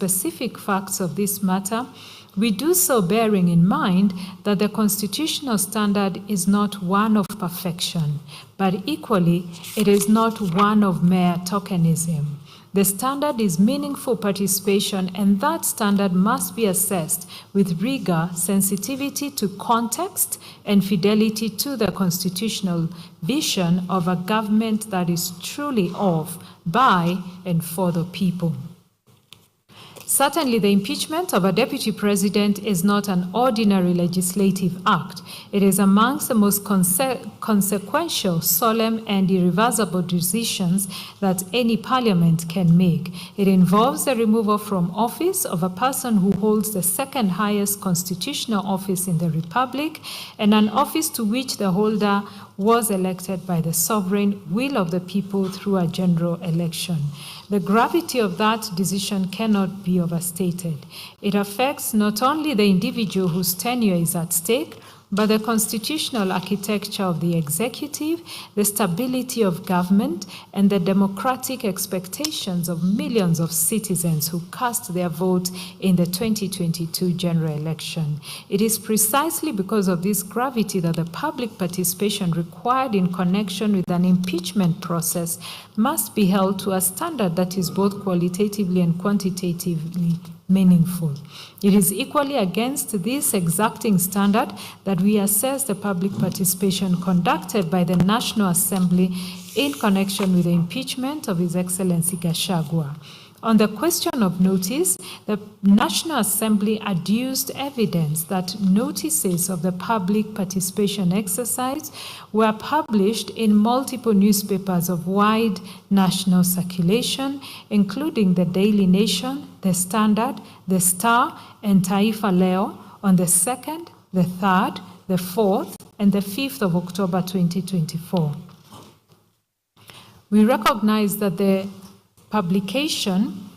specific facts of this matter, we do so bearing in mind that the constitutional standard is not one of perfection, but equally it is not one of mere tokenism. The standard is meaningful participation, and that standard must be assessed with rigor, sensitivity to context, and fidelity to the constitutional vision of a government that is truly of, by, and for the people. Certainly, the impeachment of a deputy president is not an ordinary legislative act. It is amongst the most consequential, solemn, and irreversible decisions that any parliament can make. It involves the removal from office of a person who holds the second highest constitutional office in the Republic, and an office to which the holder was elected by the sovereign will of the people through a general election. The gravity of that decision cannot be overstated. It affects not only the individual whose tenure is at stake, but the constitutional architecture of the executive, the stability of government, and the democratic expectations of millions of citizens who cast their vote in the 2022 general election. It is precisely because of this gravity that the public participation required in connection with an impeachment process must be held to a standard that is both qualitatively and quantitatively meaningful. It is equally against this exacting standard that we assess the public participation conducted by the National Assembly in connection with the impeachment of His Excellency Gachgua. On the question of notice, the National Assembly adduced evidence that notices of the public participation exercise were published in multiple newspapers of wide national circulation, including the Daily Nation, the Standard, the Star, and Taifa Leo on the 2nd, the 3rd, the 4th, and the 5th of October 2024. We recognize that the publication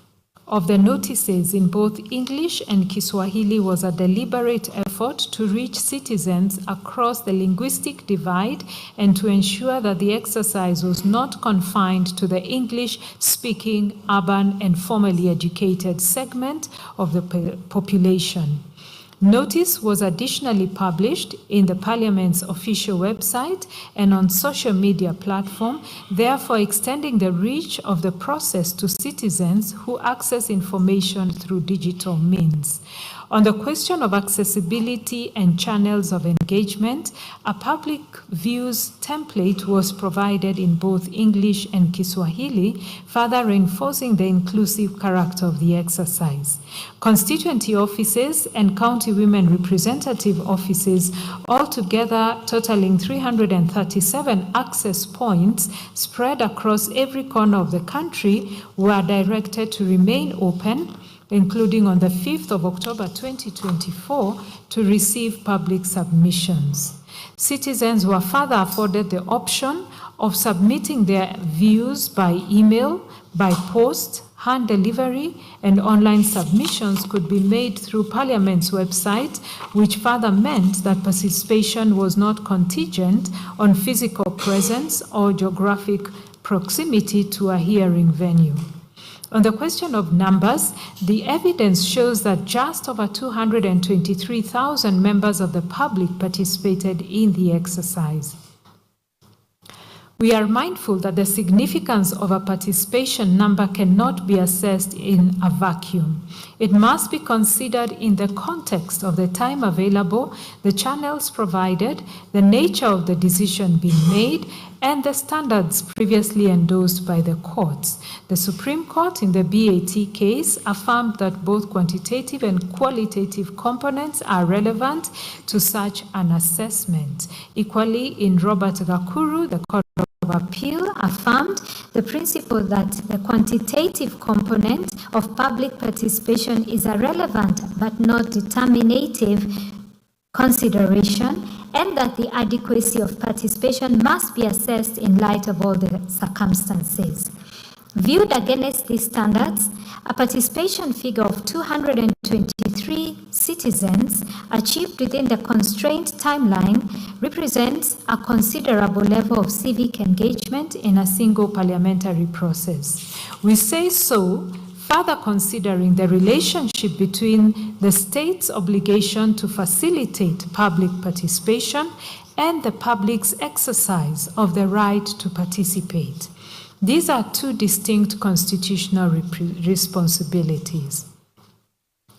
of the notices in both English and Kiswahili was a deliberate effort to reach citizens across the linguistic divide and to ensure that the exercise was not confined to the English-speaking, urban, and formally educated segment of the population. Notice was additionally published in the Parliament's official website and on social media platform, therefore extending the reach of the process to citizens who access information through digital means. On the question of accessibility and channels of engagement, a public views template was provided in both English and Kiswahili, further reinforcing the inclusive character of the exercise. Constituency offices and county women representative offices, altogether totaling 337 access points spread across every corner of the country, were directed to remain open, including on the 5th of October 2024, to receive public submissions. Citizens were further afforded the option of submitting their views by email, by post, hand delivery, and online submissions could be made through Parliament's website, which further meant that participation was not contingent on physical presence or geographic proximity to a hearing venue. On the question of numbers, the evidence shows that just over 223,000 members of the public participated in the exercise. We are mindful that the significance of a participation number cannot be assessed in a vacuum. It must be considered in the context of the time available, the channels provided, the nature of the decision being made, and the standards previously endorsed by the courts. The Supreme Court in the BAT case affirmed that both quantitative and qualitative components are relevant to such an assessment. Equally, in Robert Gachgua, the Court of Appeal affirmed the principle that the quantitative component of public participation is a relevant but not determinative consideration, and that the adequacy of participation must be assessed in light of all the circumstances. Viewed against these standards, a participation figure of 223 citizens achieved within the constrained timeline represents a considerable level of civic engagement in a single parliamentary process. We say so further considering the relationship between the state's obligation to facilitate public participation and the public's exercise of the right to participate. These are two distinct constitutional responsibilities,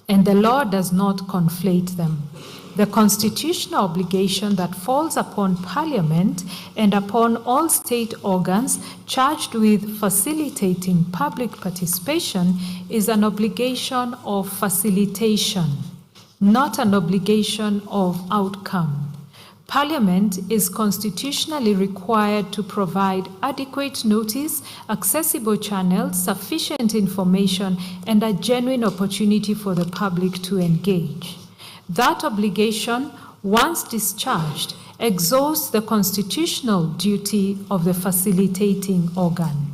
and the law does not conflate them. The constitutional obligation that falls upon Parliament and upon all state organs charged with facilitating public participation is an obligation of facilitation, not an obligation of outcome. Parliament is constitutionally required to provide adequate notice, accessible channels, sufficient information, and a genuine opportunity for the public to engage. That obligation, once discharged, exhausts the constitutional duty of the facilitating organ.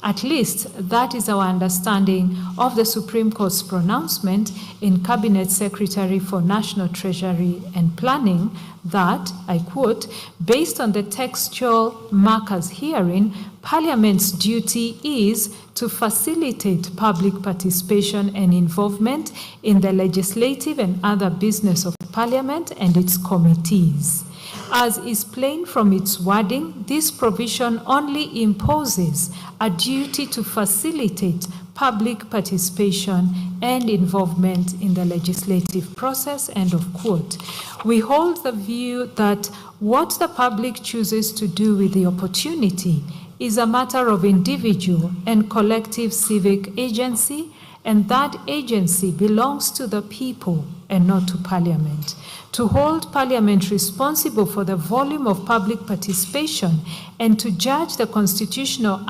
At least that is our understanding of the Supreme Court's pronouncement in Cabinet Secretary for National Treasury and Planning that, I quote, based on the textual markers herein, Parliament's duty is to facilitate public participation and involvement in the legislative and other business of Parliament and its committees. As is plain from its wording, this provision only imposes a duty to facilitate public participation and involvement in the legislative process, end of quote. We hold the view that what the public chooses to do with the opportunity is a matter of individual and collective civic agency, and that agency belongs to the people and not to Parliament. To hold Parliament responsible for the volume of public participation and to judge the constitutional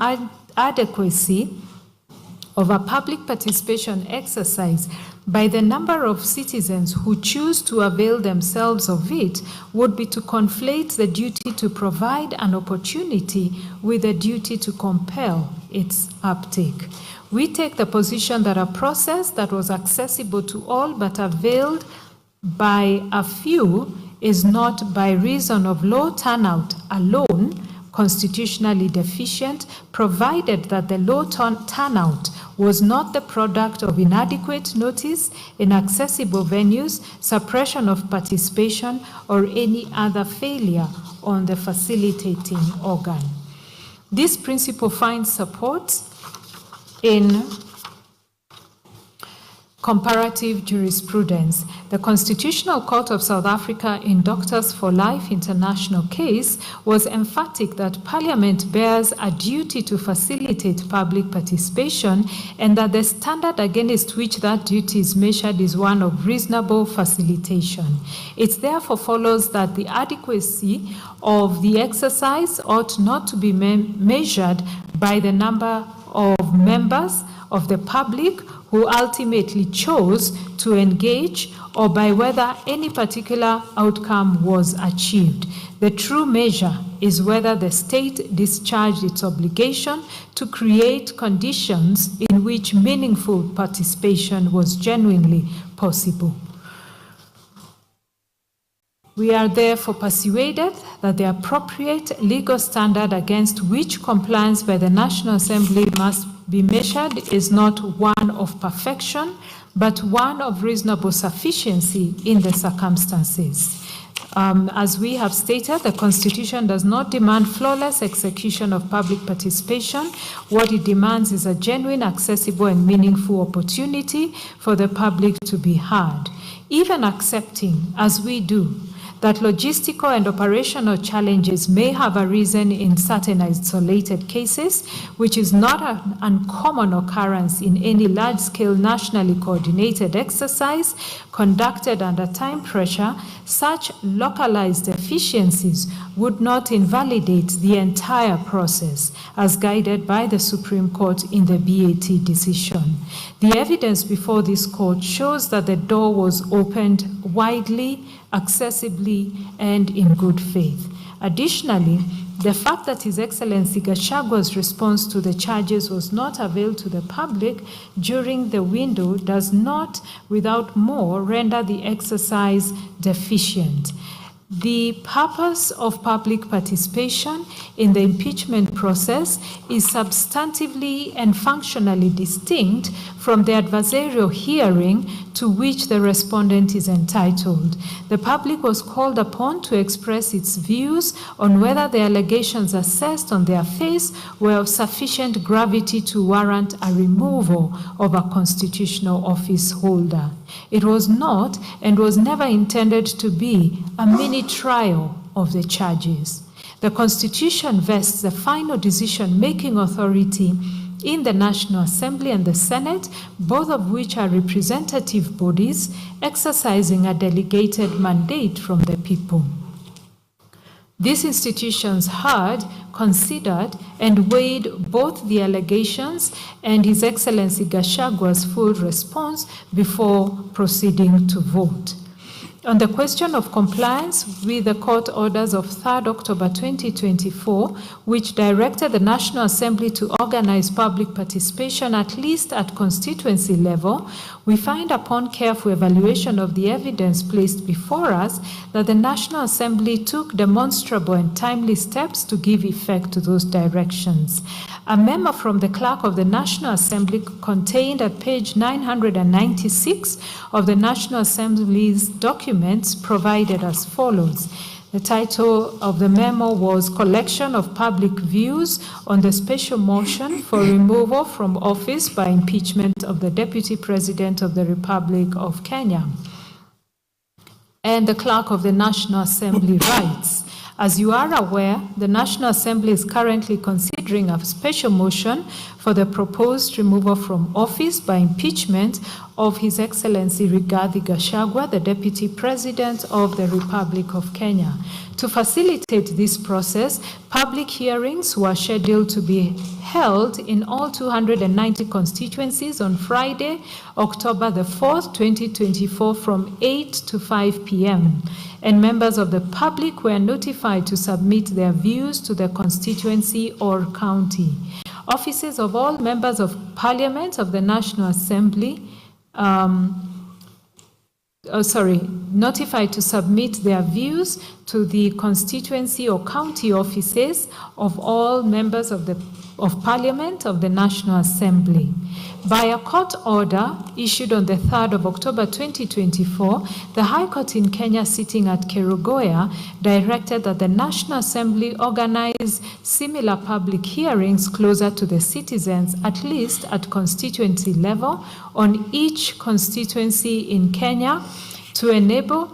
adequacy of a public participation exercise by the number of citizens who choose to avail themselves of it would be to conflate the duty to provide an opportunity with the duty to compel its uptake. We take the position that a process that was accessible to all but availed by a few is not, by reason of low turnout alone, constitutionally deficient, provided that the low turnout was not the product of inadequate notice, inaccessible venues, suppression of participation, or any other failure on the facilitating organ. This principle finds support in comparative jurisprudence. The Constitutional Court of South Africa in Doctors for Life International case was emphatic that Parliament bears a duty to facilitate public participation and that the standard against which that duty is measured is one of reasonable facilitation. It therefore follows that the adequacy of the exercise ought not to be measured by the number of members of the public who ultimately chose to engage or by whether any particular outcome was achieved. The true measure is whether the state discharged its obligation to create conditions in which meaningful participation was genuinely possible. We are therefore persuaded that the appropriate legal standard against which compliance by the National Assembly must be measured is not one of perfection, but one of reasonable sufficiency in the circumstances. As we have stated, the Constitution does not demand flawless execution of public participation. What it demands is a genuine, accessible, and meaningful opportunity for the public to be heard. Even accepting, as we do, that logistical and operational challenges may have arisen in certain isolated cases, which is not an uncommon occurrence in any large-scale nationally coordinated exercise conducted under time pressure, such localized deficiencies would not invalidate the entire process, as guided by the Supreme Court in the BAT decision. The evidence before this court shows that the door was opened widely, accessibly, and in good faith. Additionally, the fact that His Excellency Gachgua's response to the charges was not availed to the public during the window does not, without more, render the exercise deficient. The purpose of public participation in the impeachment process is substantively and functionally distinct from the adversarial hearing to which the respondent is entitled. The public was called upon to express its views on whether the allegations assessed on their face were of sufficient gravity to warrant a removal of a constitutional office holder. It was not and was never intended to be a mini trial of the charges. The Constitution vests the final decision-making authority in the National Assembly and the Senate, both of which are representative bodies exercising a delegated mandate from the people. These institutions heard, considered, and weighed both the allegations and His Excellency Gachgua's full response before proceeding to vote. On the question of compliance with the court orders of 3rd October 2024, which directed the National Assembly to organize public participation at least at constituency level, we find upon careful evaluation of the evidence placed before us that the National Assembly took demonstrable and timely steps to give effect to those directions. A memo from the Clerk of the National Assembly contained at page 996 of the National Assembly's documents provided as follows. The title of the memo was Collection of Public Views on the Special Motion for Removal from Office by Impeachment of the Deputy President of the Republic of Kenya. And the Clerk of the National Assembly writes, as you are aware, the National Assembly is currently considering a special motion for the proposed removal from office by impeachment of His Excellency Rigathi Gachagua, the Deputy President of the Republic of Kenya. To facilitate this process, public hearings were scheduled to be held in all 290 constituencies on Friday, October the 4th, 2024 from 8 to 5 p.m. and members of the public were notified to submit their views to the constituency or county. Offices of all members of Parliament of the National Assembly notified to submit their views to the constituency or county offices of all members of Parliament of the National Assembly. By a court order issued on the 3rd of October 2024, the High Court in Kenya sitting at Kerugoya directed that the National Assembly organize similar public hearings closer to the citizens, at least at constituency level, on each constituency in Kenya to enable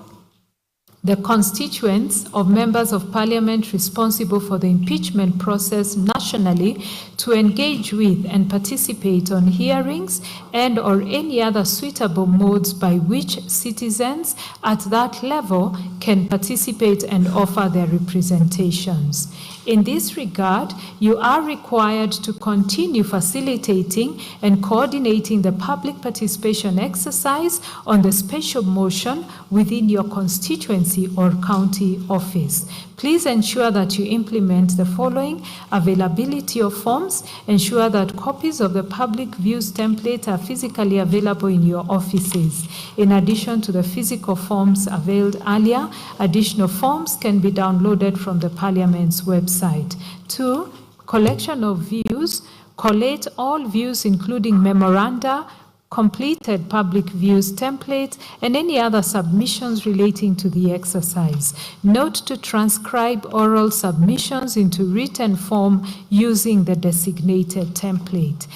the constituents of members of Parliament responsible for the impeachment process nationally to engage with and participate on hearings and or any other suitable modes by which citizens at that level can participate and offer their representations. In this regard, you are required to continue facilitating and coordinating the public participation exercise on the special motion within your constituency or county office. Please ensure that you implement the following: availability of forms. Ensure that copies of the public views template are physically available in your offices. In addition to the physical forms availed earlier, additional forms can be downloaded from the Parliament's website. 2. Collection of views. Collate all views, including memoranda, completed public views template, and any other submissions relating to the exercise. Note to transcribe oral submissions into written form using the designated template.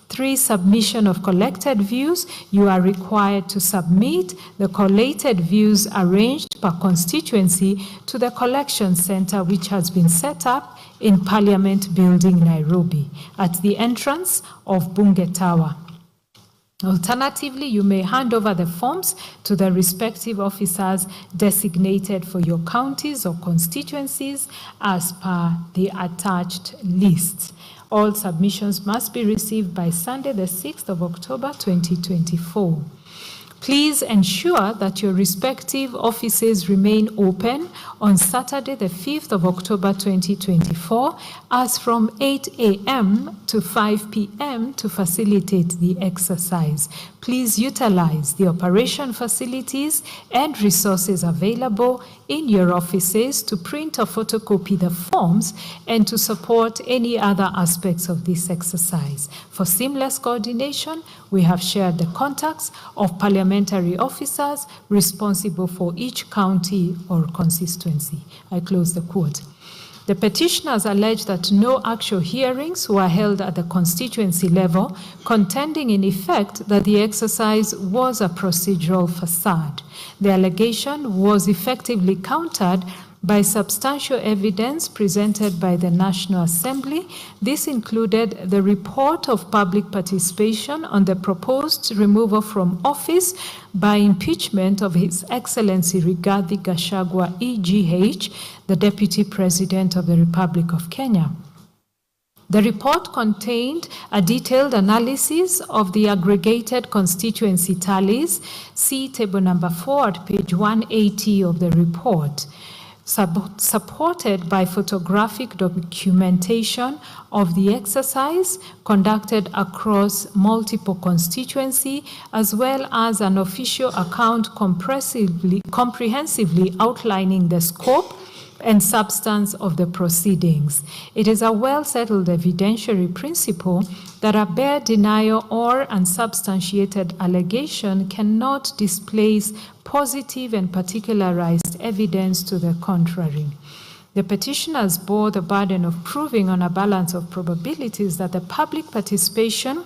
3. Submission of collected views. You are required to submit the collated views arranged per constituency to the collection center, which has been set up in Parliament Building, Nairobi, at the entrance of Bunge Tower. Alternatively, you may hand over the forms to the respective officers designated for your counties or constituencies as per the attached list. All submissions must be received by Sunday, the 6th of October, 2024. Please ensure that your respective offices remain open on Saturday, the 5th of October, 2024, as from 8 a.m. to 5 p.m. to facilitate the exercise. please utilize the operation facilities and resources available in your offices to print or photocopy the forms and to support any other aspects of this exercise. For seamless coordination, we have shared the contacts of parliamentary officers responsible for each county or constituency. I close the quote. The petitioners allege that no actual hearings were held at the constituency level, contending in effect that the exercise was a procedural facade. The allegation was effectively countered by substantial evidence presented by the National Assembly. This included the report of public participation on the proposed removal from office by impeachment of His Excellency Rigathi Gachagua, EGH, the Deputy President of the Republic of Kenya. The report contained a detailed analysis of the aggregated constituency tallies. See table number 4 at page 180 of the report. Supported by photographic documentation of the exercise conducted across multiple constituencies, as well as an official account comprehensively outlining the scope and substance of the proceedings. It is a well-settled evidentiary principle that a bare denial or unsubstantiated allegation cannot displace positive and particularized evidence to the contrary. The petitioners bore the burden of proving on a balance of probabilities that the public participation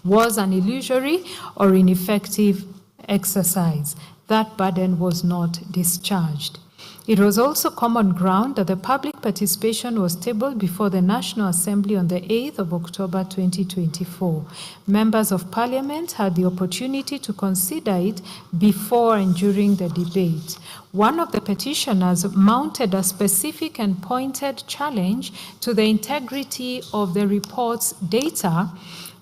was an illusory or ineffective exercise. That burden was not discharged. It was also common ground that the public participation was tabled before the National Assembly on the 8th of October 2024. Members of Parliament had the opportunity to consider it before and during the debate. One of the petitioners mounted a specific and pointed challenge to the integrity of the report's data,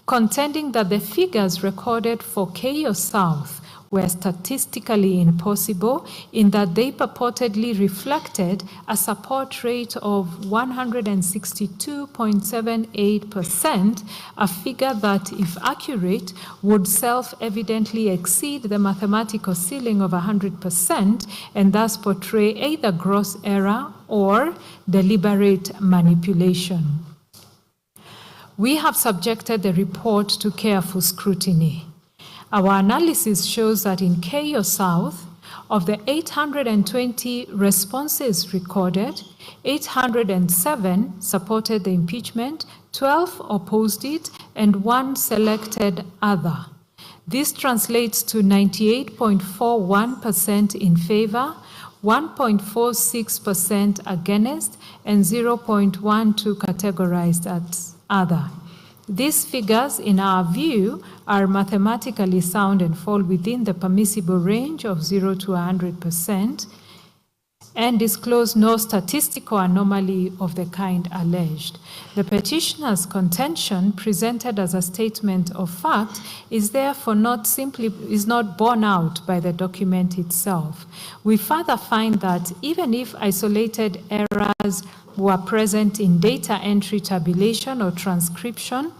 contending that the figures recorded for Keio South were statistically impossible in that they purportedly reflected a support rate of 162.78%, a figure that, if accurate, would self-evidently exceed the mathematical ceiling of 100% and thus portray either gross error or deliberate manipulation. We have subjected the report to careful scrutiny. Our analysis shows that in Keio South, of the 820 responses recorded, 807 supported the impeachment, 12 opposed it, and 1 selected other. This translates to 98.41% in favor, 1.46% against, and 0.12% categorized as other. These figures, in our view, are mathematically sound and fall within the permissible range of 0 to 100% and disclose no statistical anomaly of the kind alleged. The petitioner's contention, presented as a statement of fact, is therefore not borne out by the document itself. We further find that even if isolated errors were present in data entry, tabulation, or transcription,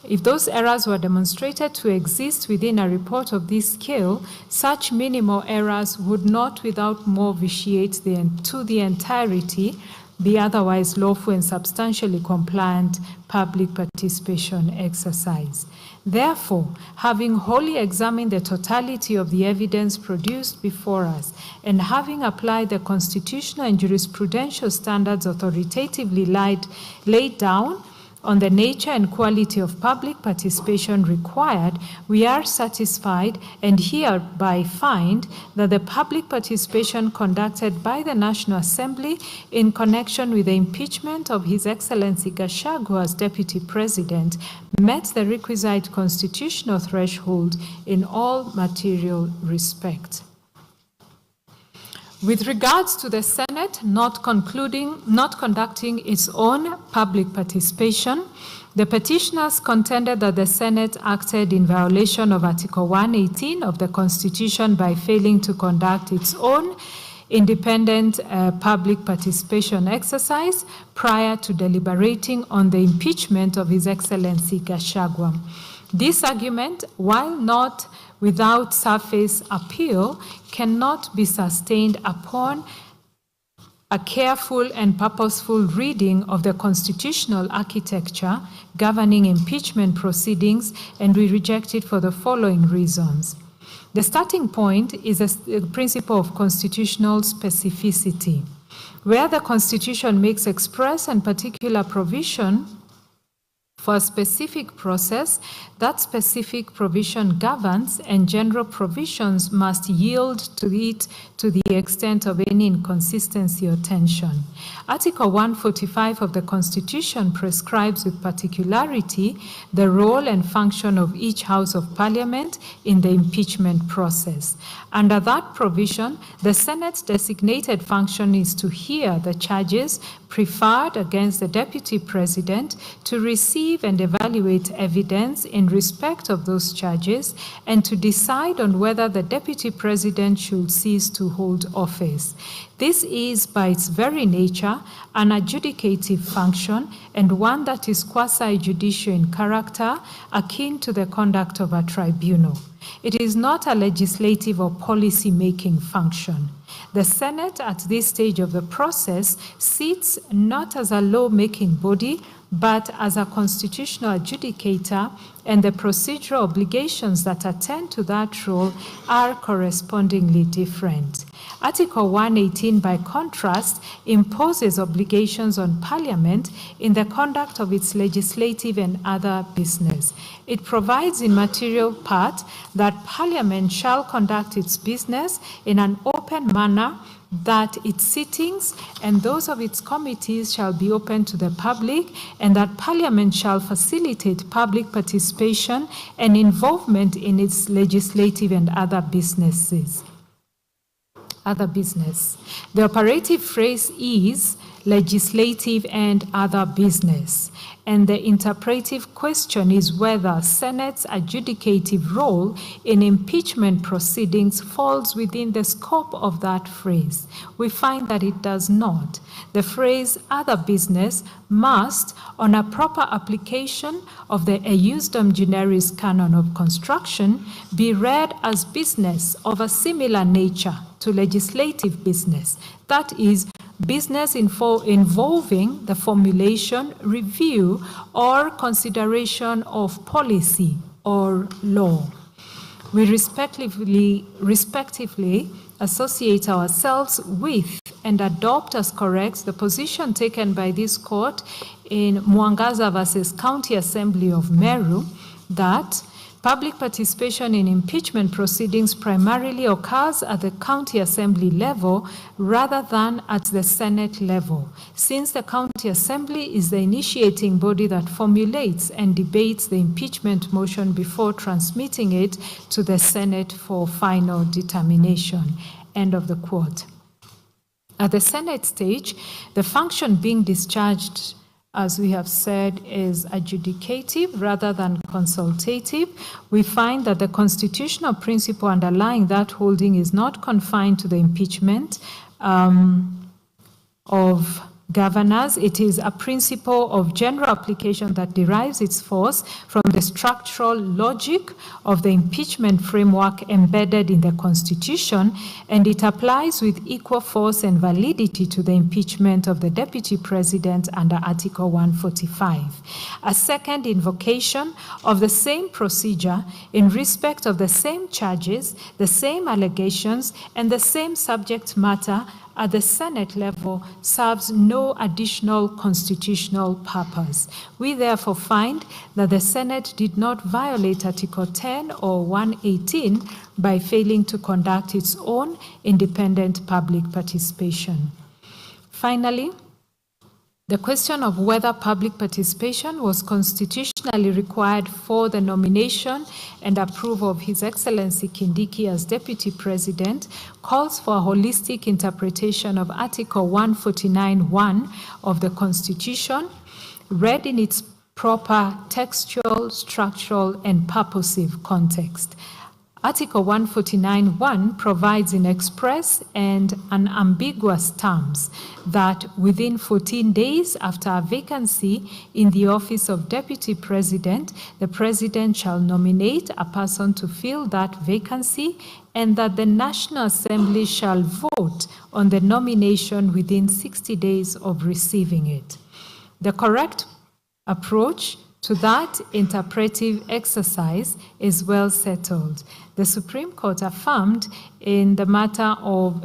if those errors were demonstrated to exist within a report of this scale, such minimal errors would not without more vitiate to the entirety the otherwise lawful and substantially compliant public participation exercise. Therefore, having wholly examined the totality of the evidence produced before us, and having applied the constitutional and jurisprudential standards authoritatively laid down on the nature and quality of public participation required, we are satisfied and hereby find that the public participation conducted by the National Assembly in connection with the impeachment of His Excellency Gachagua as Deputy President met the requisite constitutional threshold in all material respects. With regards to the Senate not conducting its own public participation, the petitioners contended that the Senate acted in violation of Article 118 of the Constitution by failing to conduct its own independent public participation exercise prior to deliberating on the impeachment of His Excellency Gachagua. This argument, while not without surface appeal, cannot be sustained upon a careful and purposeful reading of the constitutional architecture governing impeachment proceedings, and we reject it for the following reasons. The starting point is a principle of constitutional specificity. Where the Constitution makes express and particular provision for a specific process, that specific provision governs, and general provisions must yield to it to the extent of any inconsistency or tension. Article 145 of the Constitution prescribes with particularity the role and function of each House of Parliament in the impeachment process. Under that provision, the Senate's designated function is to hear the charges preferred against the Deputy President, to receive and evaluate evidence in respect of those charges, and to decide on whether the Deputy President should cease to hold office. This is, by its very nature, an adjudicative function, and one that is quasi-judicial in character, akin to the conduct of a tribunal. It is not a legislative or policy-making function. The Senate, at this stage of the process, sits not as a law-making body, but as a constitutional adjudicator, and the procedural obligations that attend to that role are correspondingly different. Article 118, by contrast, imposes obligations on Parliament in the conduct of its legislative and other business. It provides in material part that Parliament shall conduct its business in an open manner, that its sittings and those of its committees shall be open to the public, and that Parliament shall facilitate public participation and involvement in its legislative and other business. The operative phrase is legislative and other business, and the interpretive question is whether Senate's adjudicative role in impeachment proceedings falls within the scope of that phrase. We find that it does not. The phrase other business must, on a proper application of the Eusdom Generis canon of construction, be read as business of a similar nature to legislative business, that is, business involving the formulation, review, or consideration of policy or law. We respectively associate ourselves with and adopt as correct the position taken by this court in Mwangaza versus County Assembly of Meru, that public participation in impeachment proceedings primarily occurs at the county assembly level rather than at the Senate level, since the county assembly is the initiating body that formulates and debates the impeachment motion before transmitting it to the Senate for final determination. End of the quote. At the Senate stage, the function being discharged, as we have said, is adjudicative rather than consultative. We find that the constitutional principle underlying that holding is not confined to the impeachment of governors. It is a principle of general application that derives its force from the structural logic of the impeachment framework embedded in the Constitution, and it applies with equal force and validity to the impeachment of the Deputy President under Article 145. A second invocation of the same procedure in respect of the same charges, the same allegations, and the same subject matter at the Senate level serves no additional constitutional purpose. We therefore find that the Senate did not violate Article 10 or 118 by failing to conduct its own independent public participation. Finally, the question of whether public participation was constitutionally required for the nomination and approval of His Excellency Kindiki as Deputy President calls for a holistic interpretation of Article 149(1) of the Constitution, read in its proper textual, structural, and purposive context. Article 149(1) provides in express and unambiguous terms that within 14 days after a vacancy in the office of Deputy President, the President shall nominate a person to fill that vacancy, and that the National Assembly shall vote on the nomination within 60 days of receiving it. The correct approach to that interpretive exercise is well settled. The Supreme Court affirmed in the matter of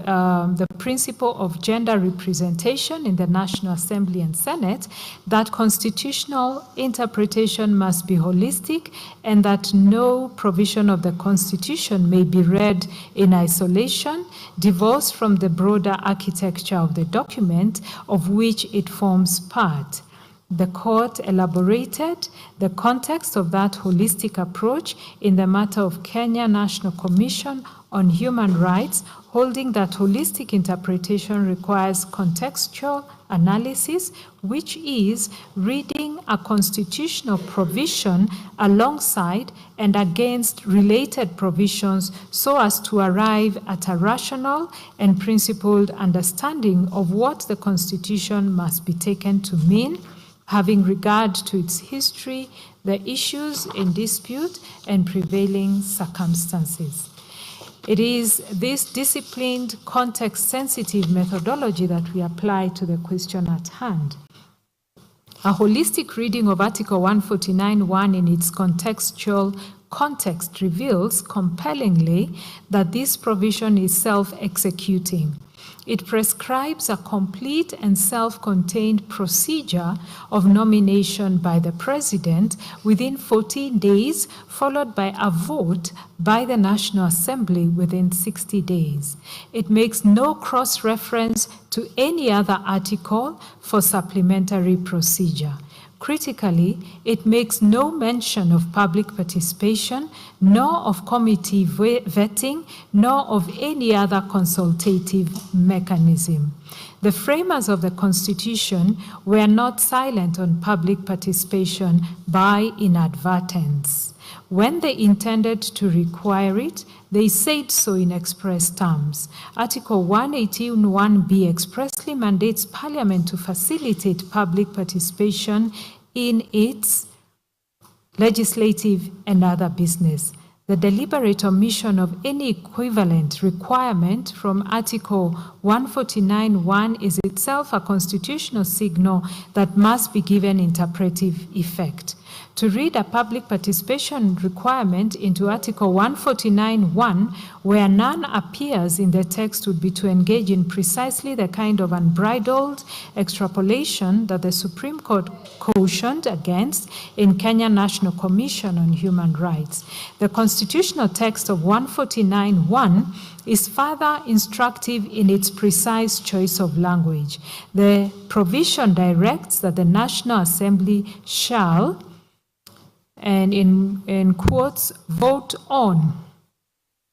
the principle of gender representation in the National Assembly and Senate that constitutional interpretation must be holistic and that no provision of the Constitution may be read in isolation, divorced from the broader architecture of the document of which it forms part. The court elaborated the context of that holistic approach in the matter of Kenya National Commission on Human Rights, holding that holistic interpretation requires contextual analysis, which is reading a constitutional provision alongside and against related provisions so as to arrive at a rational and principled understanding of what the Constitution must be taken to mean, having regard to its history, the issues in dispute, and prevailing circumstances. It is this disciplined, context-sensitive methodology that we apply to the question at hand. A holistic reading of Article 149(1) in its contextual context reveals compellingly that this provision is self-executing. It prescribes a complete and self-contained procedure of nomination by the President within 14 days, followed by a vote by the National Assembly within 60 days. It makes no cross-reference to any other article for supplementary procedure. Critically, it makes no mention of public participation, nor of committee vetting, nor of any other consultative mechanism. The framers of the Constitution were not silent on public participation by inadvertence. When they intended to require it, they said so in express terms. Article 118(1)(b) expressly mandates Parliament to facilitate public participation in its legislative and other business. The deliberate omission of any equivalent requirement from Article 149(1) is itself a constitutional signal that must be given interpretive effect. To read a public participation requirement into Article 149(1), where none appears in the text, would be to engage in precisely the kind of unbridled extrapolation that the Supreme Court cautioned against in Kenya National Commission on Human Rights. The constitutional text of 149(1) is further instructive in its precise choice of language. The provision directs that the National Assembly shall, and in quotes, vote on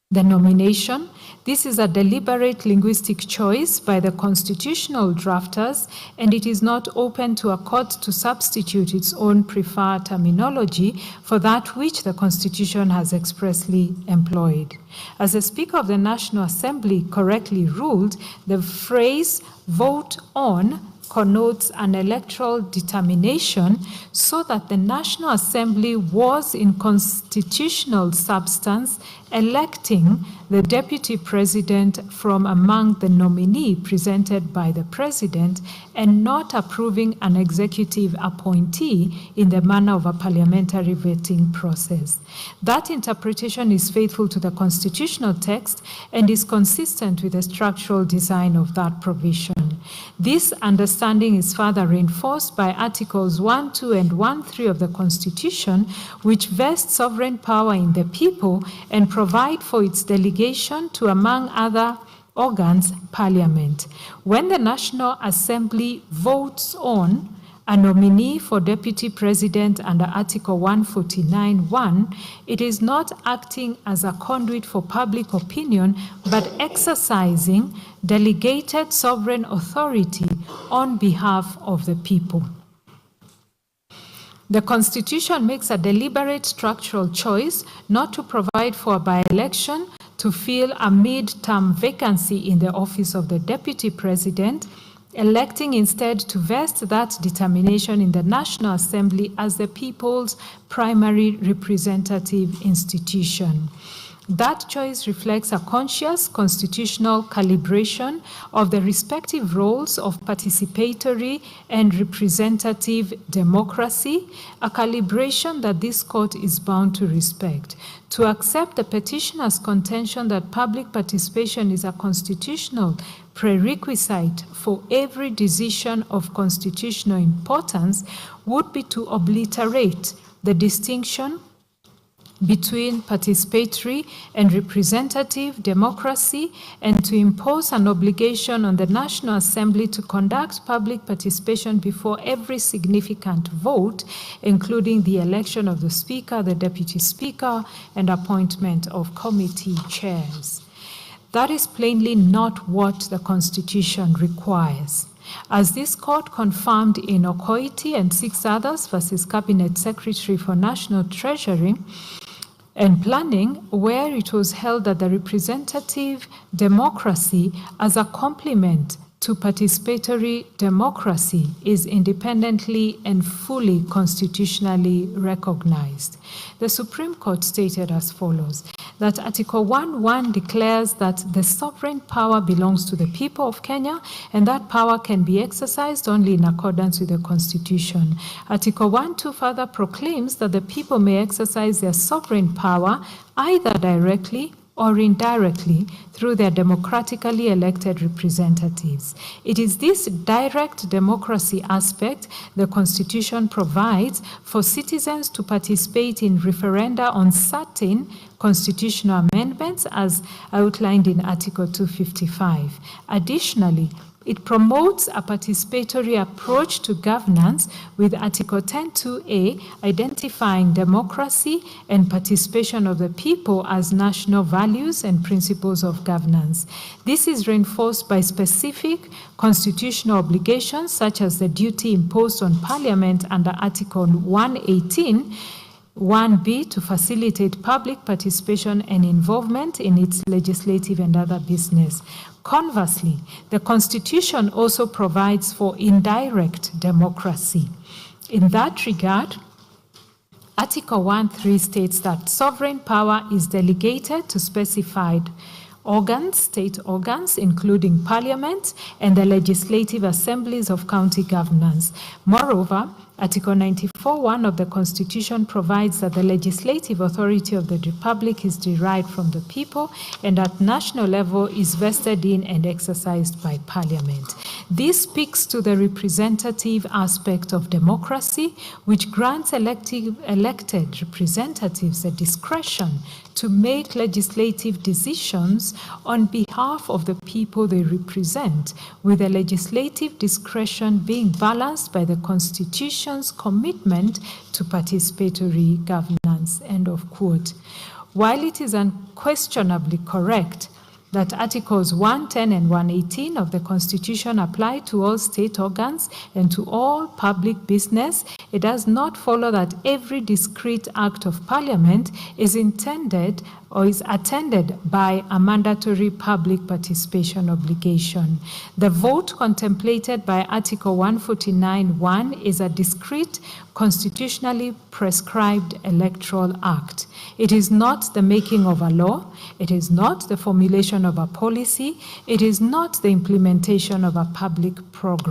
the nomination. This is a deliberate linguistic choice by the constitutional drafters, and it is not open to a court to substitute its own preferred terminology for that which the Constitution has expressly employed. As the Speaker of the National Assembly correctly ruled, the phrase vote on connotes an electoral determination so that the National Assembly was in constitutional substance electing the Deputy President from among the nominee presented by the President and not approving an executive appointee in the manner of a parliamentary vetting process. That interpretation is faithful to the constitutional text and is consistent with the structural design of that provision. This understanding is further reinforced by Articles 1, 2, and 1, 3 of the Constitution, which vest sovereign power in the people and provide for its delegation to, among other organs, Parliament. When the National Assembly votes on a nominee for Deputy President under Article 149(1), it is not acting as a conduit for public opinion, but exercising delegated sovereign authority on behalf of the people. The Constitution makes a deliberate structural choice not to provide for a by-election to fill a mid-term vacancy in the office of the Deputy President, electing instead to vest that determination in the National Assembly as the people's primary representative institution. That choice reflects a conscious constitutional calibration of the respective roles of participatory and representative democracy, a calibration that this court is bound to respect. To accept the petitioner's contention that public participation is a constitutional prerequisite for every decision of constitutional importance would be to obliterate the distinction between participatory and representative democracy and to impose an obligation on the National Assembly to conduct public participation before every significant vote, including the election of the Speaker, the Deputy Speaker, and appointment of committee chairs. That is plainly not what the Constitution requires. As this court confirmed in Okoiti and 6 others versus Cabinet Secretary for National Treasury and Planning, where it was held that the representative democracy as a complement to participatory democracy is independently and fully constitutionally recognized. The Supreme Court stated as follows, that Article 1.1 declares that the sovereign power belongs to the people of Kenya, and that power can be exercised only in accordance with the Constitution. Article 1.2 further proclaims that the people may exercise their sovereign power either directly or indirectly through their democratically elected representatives. It is this direct democracy aspect the Constitution provides for citizens to participate in referenda on certain constitutional amendments as outlined in Article 255. Additionally, it promotes a participatory approach to governance with Article 10.2a identifying democracy and participation of the people as national values and principles of governance. This is reinforced by specific constitutional obligations such as the duty imposed on Parliament under Article 118 1B to facilitate public participation and involvement in its legislative and other business. Conversely, the Constitution also provides for indirect democracy. In that regard, Article 1.3 states that sovereign power is delegated to specified organs, state organs, including Parliament and the legislative assemblies of county governments. Moreover, Article 94.1 of the Constitution provides that the legislative authority of the Republic is derived from the people and at national level is vested in and exercised by Parliament. This speaks to the representative aspect of democracy, which grants elected representatives the discretion to make legislative decisions on behalf of the people they represent, with the legislative discretion being balanced by the Constitution's commitment to participatory governance. End of quote. While it is unquestionably correct that Articles 110 and 118 of the Constitution apply to all state organs and to all public business, it does not follow that every discrete act of Parliament is intended or is attended by a mandatory public participation obligation. The vote contemplated by Article 149.1 is a discrete, constitutionally prescribed electoral act. It is not the making of a law, it is not the formulation of a policy, it is not the implementation of a public program.